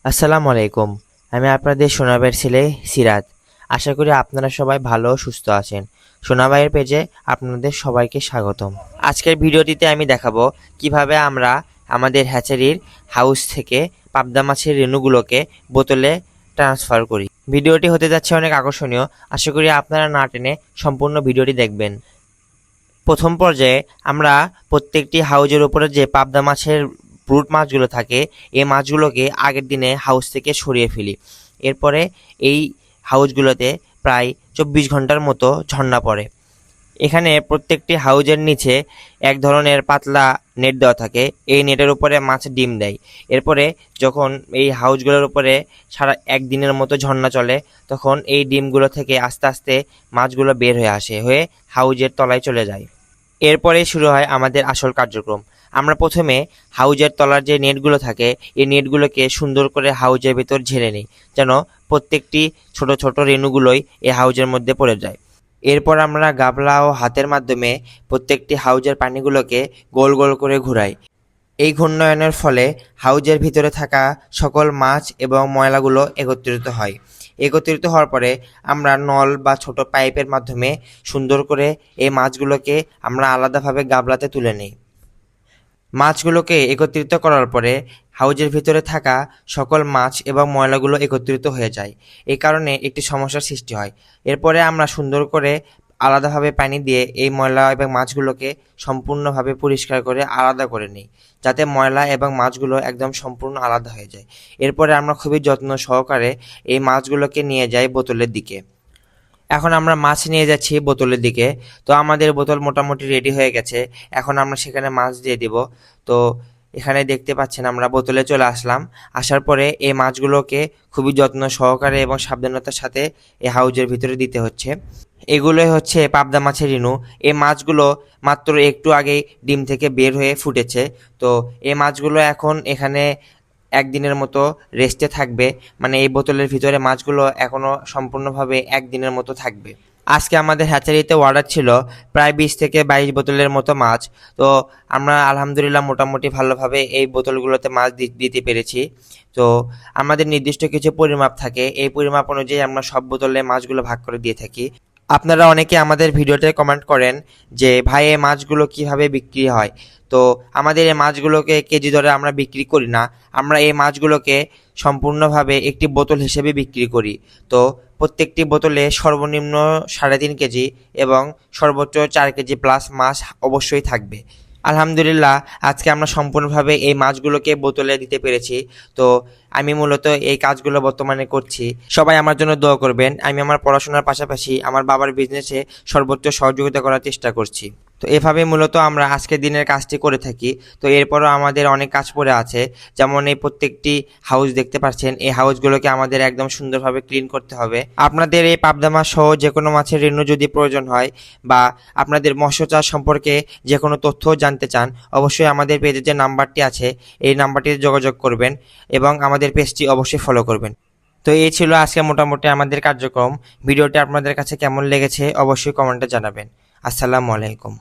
আসসালামু আলাইকুম। আমি আপনাদের সোনাভাইয়ের ছেলে সিরাত। আশা করি আপনারা সবাই ভালো ও সুস্থ আছেন। সোনাভাইয়ের পেজে আপনাদের সবাইকে স্বাগতম। আজকের ভিডিওটিতে আমি দেখাবো কিভাবে আমরা আমাদের হ্যাচারির হাউস থেকে পাবদা মাছের রেণুগুলোকে বোতলে ট্রান্সফার করি। ভিডিওটি হতে যাচ্ছে অনেক আকর্ষণীয়। আশা করি আপনারা না টেনে সম্পূর্ণ ভিডিওটি দেখবেন। প্রথম পর্যায়ে আমরা প্রত্যেকটি হাউজের উপরে যে পাবদা মাছের ব্রুট মাছগুলো থাকে এই মাছগুলোকে আগের দিনে হাউস থেকে সরিয়ে ফেলি। এরপরে এই হাউসগুলোতে প্রায় 24 ঘন্টার মতো ঝর্ণা পড়ে। এখানে প্রত্যেকটি হাউজের নিচে এক ধরনের পাতলা নেট দেওয়া থাকে। এই নেটের উপরে মাছ ডিম দেয়। এরপরে যখন এই হাউসগুলোর উপরে সারা একদিনের মতো ঝর্ণা চলে তখন এই ডিমগুলো থেকে আস্তে আস্তে মাছগুলো বের হয়ে আসে, হয়ে হাউজের তলায় চলে যায়। এরপরে শুরু হয় আমাদের আসল কার্যক্রম। আমরা প্রথমে হাউজের তলার যে নেটগুলো থাকে এই নেটগুলোকে সুন্দর করে হাউজের ভেতর ঝেড়ে নিই, যেন প্রত্যেকটি ছোট ছোট রেণুগুলোই এই হাউজের মধ্যে পড়ে যায়। এরপর আমরা গাবলা ও হাতের মাধ্যমে প্রত্যেকটি হাউজের পানিগুলোকে গোল গোল করে ঘুরাই। এই ঘূর্ণায়নের ফলে হাউজের ভিতরে থাকা সকল মাছ এবং ময়লাগুলো একত্রিত হয়। একত্রিত হওয়ার পরে আমরা নল বা ছোট পাইপের মাধ্যমে সুন্দর করে এই মাছগুলোকে আমরা আলাদাভাবে গাবলাতে তুলে নিই। মাছগুলোকে একত্রিত করার পরে হাউজের ভিতরে থাকা সকল মাছ এবং ময়লাগুলো একত্রিত হয়ে যায়। এই কারণে একটি সমস্যার সৃষ্টি হয়। এরপরে আমরা সুন্দর করে আলাদাভাবে পানি দিয়ে এই ময়লা এবং মাছগুলোকে সম্পূর্ণভাবে পরিষ্কার করে আলাদা করে নিই, যাতে ময়লা এবং মাছগুলো একদম সম্পূর্ণ আলাদা হয়ে যায়। এরপরে আমরা খুবই যত্ন সহকারে এই মাছগুলোকে নিয়ে যাই বোতলের দিকে। এখন আমরা মাছ নিয়ে যাচ্ছি বোতলের দিকে। তো আমাদের বোতল মোটামুটি রেডি হয়ে গেছে। এখন আমরা সেখানে মাছ দিয়ে দিব। তো এখানে দেখতে পাচ্ছেন আমরা বোতলে চলে আসলাম। আসার পরে এই মাছগুলোকে খুবই যত্ন সহকারে এবং সাবধানতার সাথে এই হাউজের ভিতরে দিতে হচ্ছে। এগুলোই হচ্ছে পাবদা মাছের রেণু। এই মাছগুলো মাত্র একটু আগেই ডিম থেকে বের হয়ে ফুটেছে। তো এই মাছগুলো এখন এখানে একদিনের মতো রেস্টে থাকবে, মানে এই বোতলের ভিতরে মাছগুলো এখনো সম্পূর্ণভাবে একদিনের মতো থাকবে। আজকে আমাদের হ্যাচারিতে অর্ডার ছিল প্রায় 20 থেকে 22 বোতলের মতো মাছ। তো আমরা আলহামদুলিল্লাহ মোটামুটি ভালোভাবে এই বোতলগুলোতে মাছ দিতে পেরেছি। তো আমাদের নির্দিষ্ট কিছু পরিমাপ থাকে, এই পরিমাপ অনুযায়ী আমরা সব বোতলে মাছগুলো ভাগ করে দিয়ে থাকি। আপনারা অনেকে আমাদের ভিডিওতে কমেন্ট করেন যে ভাই এই মাছগুলো কিভাবে বিক্রি হয়। তো আমাদের এই মাছগুলোকে কেজি দরে আমরা বিক্রি করি না, আমরা এই মাছগুলোকে সম্পূর্ণভাবে একটি বোতল হিসেবে বিক্রি করি। তো প্রত্যেকটি বোতলে সর্বনিম্ন 3.5 কেজি এবং সর্বোচ্চ 4 কেজি প্লাস মাছ অবশ্যই থাকবে। আলহামদুলিল্লাহ আজকে আমরা সম্পূর্ণভাবে এই মাছগুলোকে বোতলে দিতে পেরেছি। তো আমি মূলত এই কাজগুলো বর্তমানে করছি। সবাই আমার জন্য দোয়া করবেন। আমি আমার পড়াশোনার পাশাপাশি আমার বাবার বিজনেসে সর্বোচ্চ সহযোগিতা করার চেষ্টা করছি। তো এভাবে মূলত আমরা আজকের দিনের কাজটি করে থাকি। তো এরপরও আমাদের অনেক কাজ পড়ে আছে, যেমন এই প্রত্যেকটি হাউস দেখতে পাচ্ছেন, এই হাউসগুলোকে আমাদের একদম সুন্দরভাবে ক্লিন করতে হবে। আপনাদের এই পাবদা মাছ সহ যে কোনো মাছের রেণু যদি প্রয়োজন হয় বা আপনাদের মৎস্য চাষ সম্পর্কে যে কোনো তথ্য জানতে চান, অবশ্যই আমাদের পেজে যে নাম্বারটি আছে এই নাম্বারটিতে যোগাযোগ করবেন এবং আমাদের পেজটি অবশ্যই ফলো করবেন। তো এই ছিল আজকে মোটামুটি আমাদের কার্যক্রম। ভিডিওটি আপনাদের কাছে কেমন লেগেছে অবশ্যই কমেন্টে জানাবেন। আসসালামু আলাইকুম।